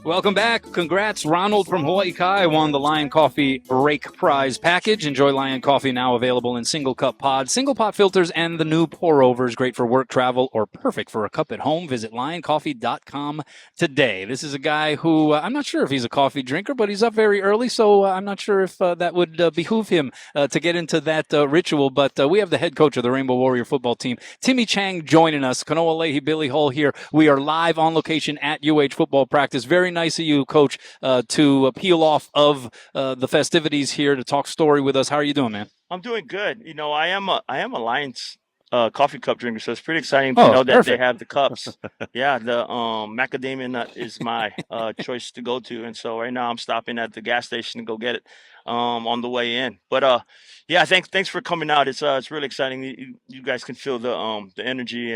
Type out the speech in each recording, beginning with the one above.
Welcome back. Congrats. Ronald from Hawaii Kai won the Lion Coffee Rake Prize package. Enjoy Lion Coffee, now available in single cup pods, single pot filters, and the new pour overs. Great for work, travel, or perfect for a cup at home. Visit lioncoffee.com today. This is a guy who I'm not sure if he's a coffee drinker, but he's up very early, so I'm not sure if that would behoove him to get into that ritual. But we have the head coach of the Rainbow Warrior football team, Timmy Chang, joining us. Kanoa, Leahey, Billy Hull here. We are live on location at UH football practice. Very nice of you, Coach, to peel off of the festivities here to talk story with us. How are you doing, man? I'm doing good. I am a Lions coffee cup drinker, so it's pretty exciting to Oh, know that they perfect. have the cups. Yeah, the macadamia nut is my choice to go to, and so right now I'm stopping at the gas station to go get it on the way in. But yeah, thanks for coming out. It's really exciting. You guys can feel the energy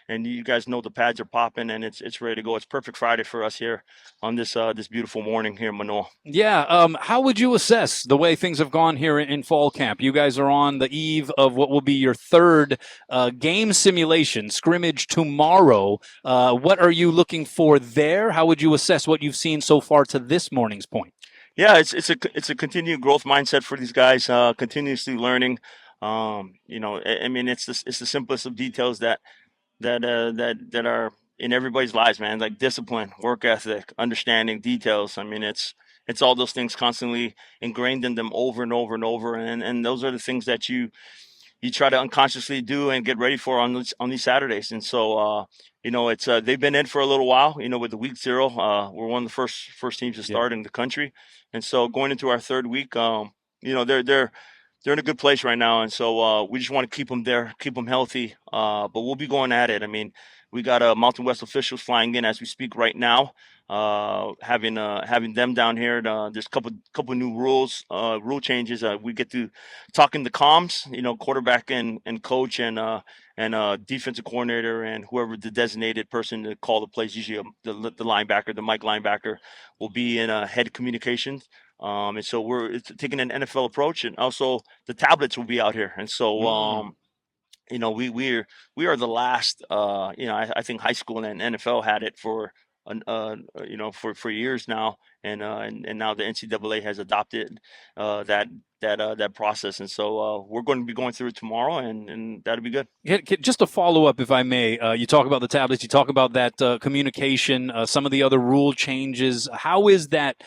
and you guys know the pads are popping and it's ready to go. It's perfect Friday for us here on this beautiful morning here in Manoa. Yeah. How would you assess the way things have gone here in fall camp? You guys are on the eve of what will be your third game simulation scrimmage tomorrow. What are you looking for there? How would you assess what you've seen so far to this morning's point? Yeah, it's a continued growth mindset for these guys, continuously learning. I mean, it's the simplest of details that are in everybody's lives, man. Like discipline, work ethic, understanding details. I mean, it's all those things constantly ingrained in them over and over and over, and those are the things that you try to unconsciously do and get ready for on these Saturdays. And so, it's they've been in for a little while. With the week zero, we're one of the first teams to Yeah. start in the country, and so going into our third week, they're in a good place right now, and so we just want to keep them there, keep them healthy. But we'll be going at it. I mean, we got Mountain West officials flying in as we speak right now. Having them down here. There's a couple new rule changes. We get to talking the comms, quarterback and coach and defensive coordinator and whoever the designated person to call the plays. Usually the linebacker, the Mike linebacker, will be in head communications. And so it's taking an NFL approach, and also the tablets will be out here. And so Mm. we are the last. I think high school and NFL had it for for years now, and now the NCAA has adopted that process, and so we're going to be going through it tomorrow, and that'll be good. Just a follow up, if I may. You talk about the tablets, you talk about that communication, some of the other rule changes. How is that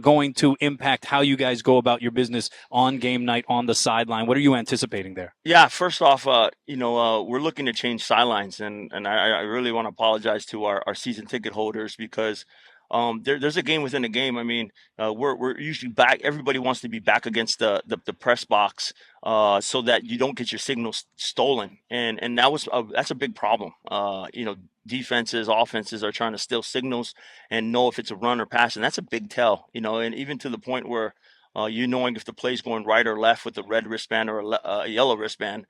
going to impact how you guys go about your business on game night on the sideline? What are you anticipating there? Yeah, first off, we're looking to change sidelines, and I really want to apologize to our season ticket holders because there's a game within a game. I mean, we're usually back. Everybody wants to be back against the press box, so that you don't get your signals stolen, and that's a big problem. Defenses, offenses are trying to steal signals and know if it's a run or pass, and that's a big tell. And even to the point where you knowing if the play's going right or left with a red wristband or a yellow wristband.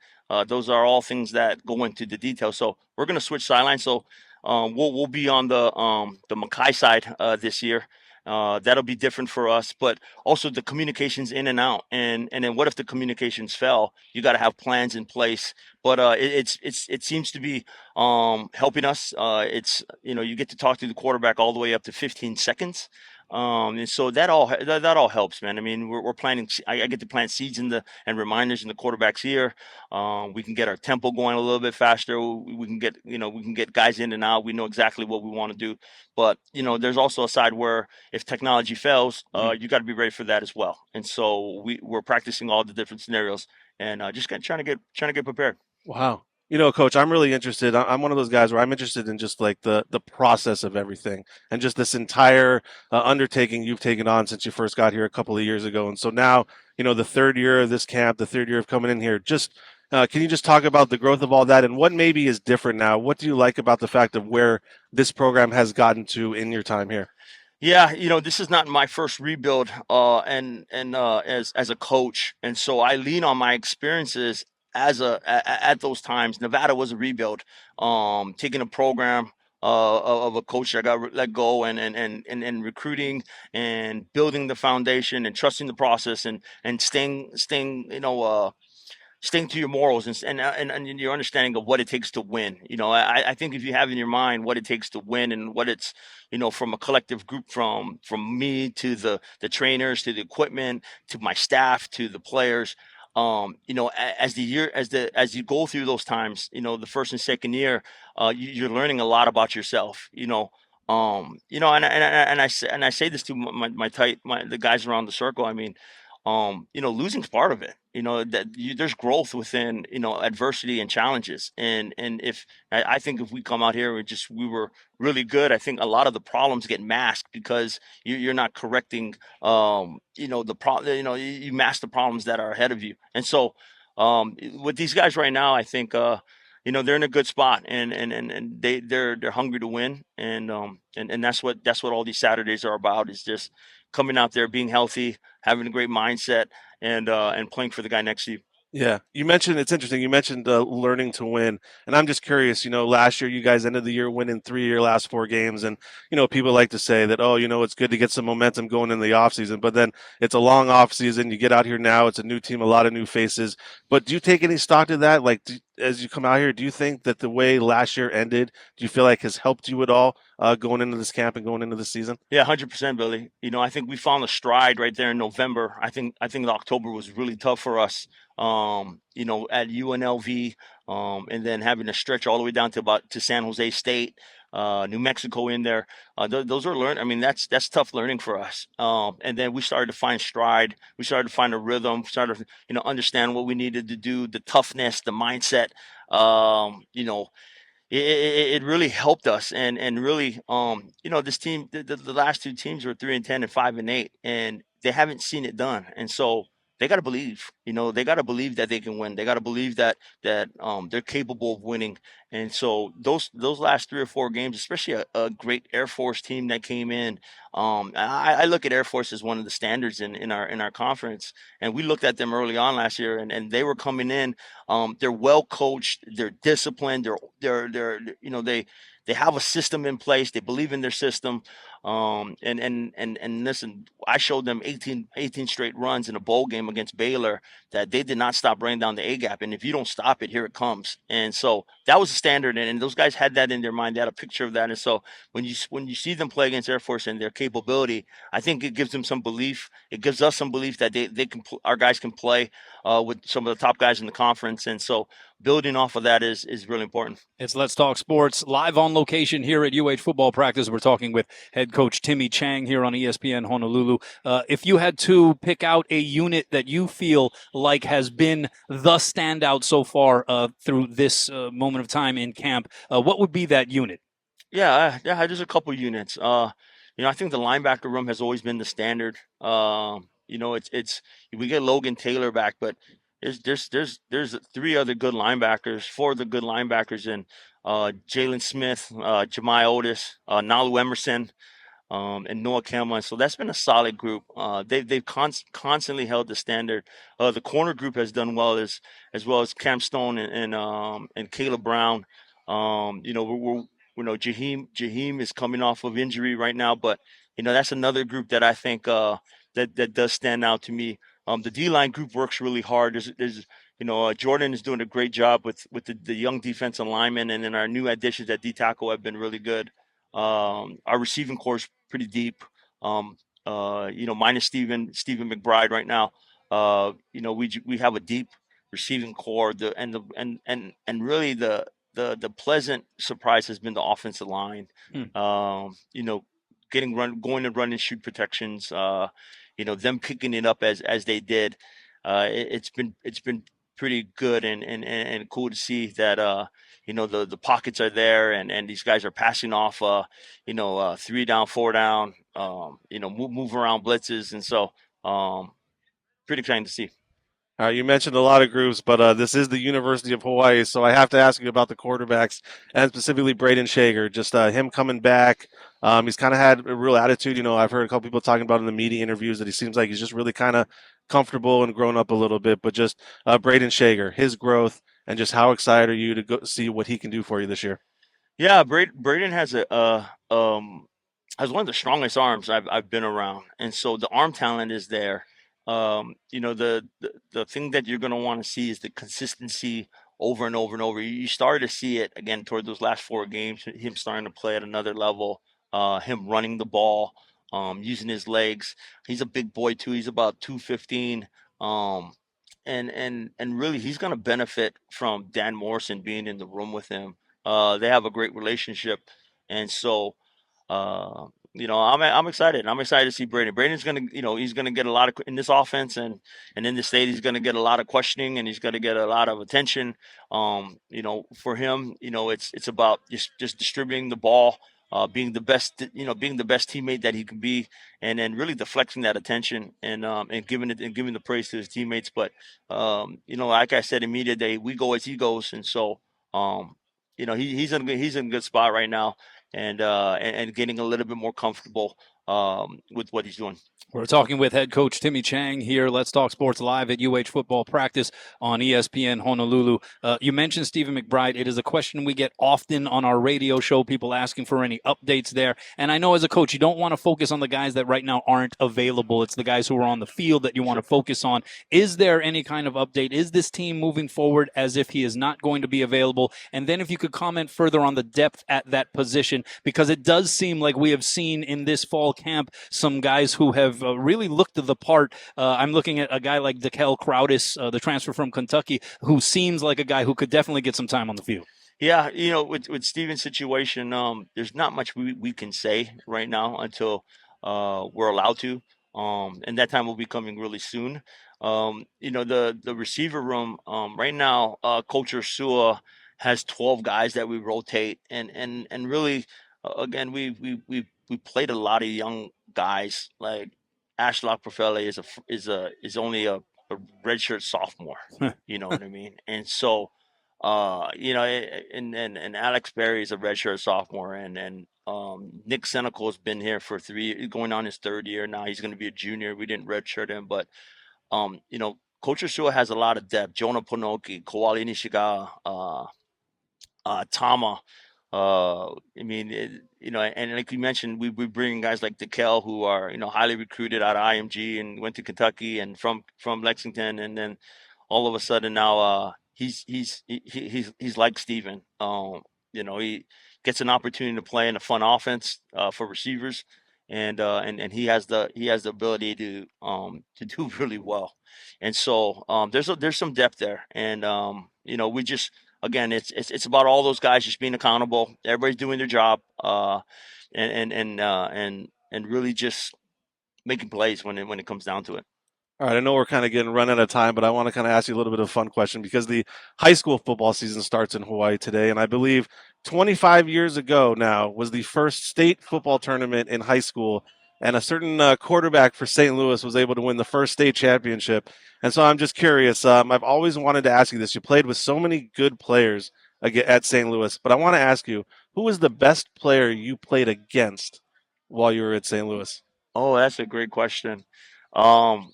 Those are all things that go into the details. So we're going to switch sidelines. So we'll be on the Mackay side this year. That'll be different for us, but also the communications in and out. And then what if the communications fell? You got to have plans in place. But it seems to be helping us. It's you get to talk to the quarterback all the way up to 15 seconds. And so that all helps, man. I mean, we're planting. I get to plant seeds and reminders in the quarterback's ear. We can get our tempo going a little bit faster. We can get guys in and out. We know exactly what we want to do. But there's also a side where if technology fails, Mhm. you got to be ready for that as well. And so we're practicing all the different scenarios and trying to get prepared. Wow. Coach, I'm really interested. I'm one of those guys where I'm interested in just like the process of everything and just this entire undertaking you've taken on since you first got here a couple of years ago. And so now, the third year of this camp, the third year of coming in here, just can you just talk about the growth of all that and what maybe is different now? What do you like about the fact of where this program has gotten to in your time here? Yeah, this is not my first rebuild, as a coach, and so I lean on my experiences at those times. Nevada was a rebuild, taking a program of a coach that got let go, and recruiting and building the foundation and trusting the process and staying staying to your morals and your understanding of what it takes to win. I think if you have in your mind what it takes to win and what it's, from a collective group, from me to the trainers to the equipment to my staff to the players, as you go through those times, the first and second year, you're learning a lot about yourself. And I say this to the guys around the circle. I mean, losing's part of it. There's growth within, adversity and challenges. And if I think if we come out here and we were really good, I think a lot of the problems get masked because you're not correcting, you mask the problems that are ahead of you. And so, with these guys right now, I think, they're in a good spot, and they're hungry to win, and that's what all these Saturdays are about, is just coming out there, being healthy, having a great mindset, and playing for the guy next to you. Yeah, it's interesting. You mentioned learning to win, and I'm just curious. Last year you guys ended the year winning 3 of your last 4 games, and people like to say that, oh, it's good to get some momentum going in the offseason, but then it's a long offseason. You get out here now, it's a new team, a lot of new faces. But do you take any stock to that? Like, as you come out here, do you think that the way last year ended, do you feel like has helped you at all going into this camp and going into the season? Yeah, 100%, Billy. I think we found a stride right there in November. I think October was really tough for us. At UNLV, and then having to stretch all the way down to San Jose State, New Mexico in there. Those are I mean, that's tough learning for us. And then we started to find stride. We started to find a rhythm. Started to, understand what we needed to do, the toughness, the mindset. It really helped us, and really, this team, the last 2 teams were 3-10 and 5-8, and they haven't seen it done. And so they got to believe, they got to believe that they can win. They got to believe that they're capable of winning. And so those last 3 or 4 games, especially a great Air Force team that came in. I look at Air Force as one of the standards in our conference, and we looked at them early on last year, and they were coming in. They're well coached, they're disciplined, they have a system in place. They believe in their system. And listen, I showed them 18 straight runs in a bowl game against Baylor that they did not stop bringing down the A gap. And if you don't stop it, here it comes. And so that was the standard. And those guys had that in their mind. They had a picture of that. And so when you see them play against Air Force and their capability, I think it gives them some belief. It gives us some belief that our guys can play with some of the top guys in the conference. And so building off of that is really important. It's Let's Talk Sports, live on location here at UH football practice. We're talking with head coach Timmy Chang here on ESPN Honolulu. If you had to pick out a unit that you feel like has been the standout so far through this moment of time in camp, what would be that unit? Yeah, there's a couple units. I think the linebacker room has always been the standard. It's we get Logan Taylor back, but there's 3 other good linebackers, 4 other good linebackers, in Jalen Smith, Jemiah Otis, Nalu Emerson, and Noah Cameron. So that's been a solid group. They've constantly held the standard. The corner group has done well, as well as Cam Stone and Caleb Brown. Jaheim is coming off of injury right now, but that's another group that I think that does stand out to me. The D-line group works really hard. There's Jordan is doing a great job with the young defensive linemen, and then our new additions at D-tackle have been really good. Our receiving core is pretty deep. Minus Stephen McBride right now. We have a deep receiving core. And really the pleasant surprise has been the offensive line. Going to run and shoot protections. Them picking it up as they did. It's been pretty good and cool to see that the pockets are there, and these guys are passing off 3 down, 4 down, move around blitzes, and so pretty exciting to see. You mentioned a lot of groups, but this is the University of Hawaii, so I have to ask you about the quarterbacks, and specifically Braden Shager. Just him coming back. He's kind of had a real attitude. I've heard a couple people talking about in the media interviews that he seems like he's just really kind of comfortable and grown up a little bit. But just Braden Shager, his growth, and just how excited are you to go see what he can do for you this year? Yeah, Braden has has one of the strongest arms I've been around, and so the arm talent is there. The thing that you're going to want to see is the consistency over and over and over. You started to see it again toward those last 4 games, him starting to play at another level, him running the ball, using his legs. He's a big boy too. He's about 215. Um, and really he's going to benefit from Dan Morrison being in the room with him. They have a great relationship. And so uh, I'm excited. I'm excited to see Braden. Braden's gonna, he's gonna get a lot of in this offense and in the state. He's gonna get a lot of questioning and he's gonna get a lot of attention. For him, it's about just distributing the ball, being the best, being the best teammate that he can be, and then really deflecting that attention and giving the praise to his teammates. But like I said in media day, we go as he goes, and so he's in a good spot right now and getting a little bit more comfortable with what he's doing. We're talking with head coach Timmy Chang here. Let's Talk Sports live at UH football practice on ESPN Honolulu. You mentioned Stephen McBride. It is a question we get often on our radio show, people asking for any updates there. And I know as a coach, you don't want to focus on the guys that right now aren't available. It's the guys who are on the field that you want to focus on. Is there any kind of update? Is this team moving forward as if he is not going to be available? And then if you could comment further on the depth at that position, because it does seem like we have seen in this fall camp some guys who have really looked the part. I'm looking at a guy like Dekel Crowdis, the transfer from Kentucky, who seems like a guy who could definitely get some time on the field. Yeah, with Steven's situation, there's not much we can say right now until we're allowed to. And that time will be coming really soon. The receiver room right now, Coach Ursua has 12 guys that we rotate, and really, again, we played a lot of young guys. Like Ashlock Profele is only a redshirt sophomore. You know what I mean? And so and Alex Berry is a redshirt sophomore, and Nick Senecal has been here for going on his 3rd year now. He's going to be a junior. We didn't redshirt him, but Coach Ursula has a lot of depth. Jonah Ponoki, Kowali Nishigawa, Tama. And like you mentioned, we bring guys like Dekel who are highly recruited out of IMG and went to Kentucky and from Lexington, and then all of a sudden now he's like Steven. He gets an opportunity to play in a fun offense for receivers, and he has the ability to do really well. And so there's some depth there, and we just again it's about all those guys just being accountable. Everybody's doing their job, and really just making plays when it comes down to it. All right, I know we're kind of getting run out of time, but I want to kind of ask you a little bit of a fun question because the high school football season starts in Hawaii today, and I believe 25 years ago now was the first state football tournament in high school, and a certain quarterback for St. Louis was able to win the first state championship. And so I'm just curious. I've always wanted to ask you this. You played with so many good players at St. Louis, but I want to ask you, who was the best player you played against while you were at St. Louis? Oh, that's a great question. Um,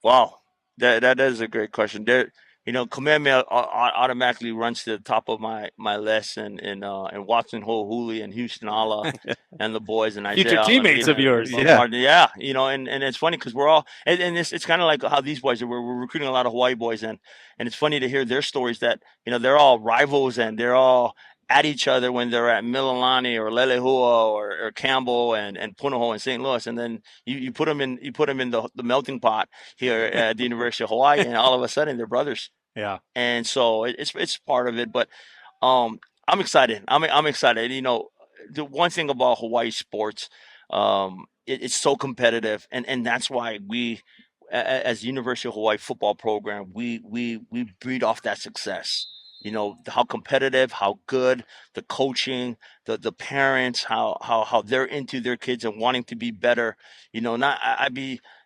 Wow, that is a great question. Kamehameha automatically runs to the top of my list, and Watson Ho'ohuli and Houston Ala and the boys and Future Isaiah teammates of yours. Yeah, and it's funny because we're all and it's kind of like how these boys are. We're recruiting a lot of Hawaii boys, and it's funny to hear their stories that they're all rivals and they're all at each other when they're at Mililani or Lelehua or Campbell and Punahou in St. Louis, and then you put them in the melting pot here at the University of Hawaii, and all of a sudden they're brothers. Yeah. And so it's part of it, but I'm excited. I'm excited. The one thing about Hawaii sports, it's so competitive, and that's why we, as the University of Hawaii football program, we breed off that success. How competitive, how good, the coaching, the parents, how they're into their kids and wanting to be better. Not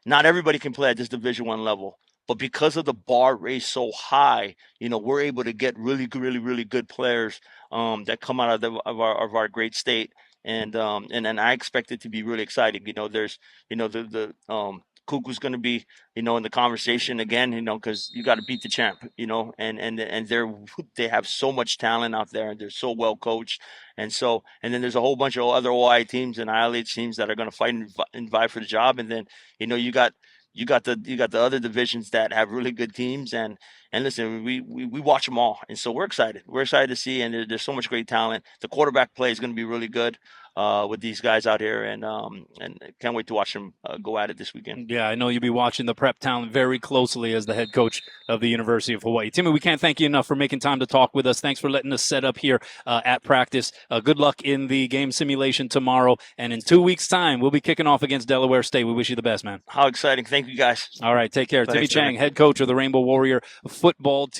everybody can play at this Division I level, but because of the bar raised so high, we're able to get really, really, really good players that come out of our great state, and I expect it to be really exciting. There's the Kuku's going to be in the conversation again, because you got to beat the champ, and they have so much talent out there, and they're so well coached, and then there's a whole bunch of other OI teams and ILH teams that are going to fight and vie for the job, and then you got you got the other divisions that have really good teams, and listen, we watch them all, and so we're excited. We're excited to see, and there's so much great talent. The quarterback play is going to be really good with these guys out here, and can't wait to watch them go at it this weekend. Yeah, I know you'll be watching the prep talent very closely as the head coach of the University of Hawaii. Timmy, we can't thank you enough for making time to talk with us. Thanks for letting us set up here at practice. Good luck in the game simulation tomorrow, and in 2 weeks' time, we'll be kicking off against Delaware State. We wish you the best, man. How exciting. Thank you, guys. All right, take care. Thanks, Timmy Chang, Timmy. head coach of the Rainbow Warrior football team.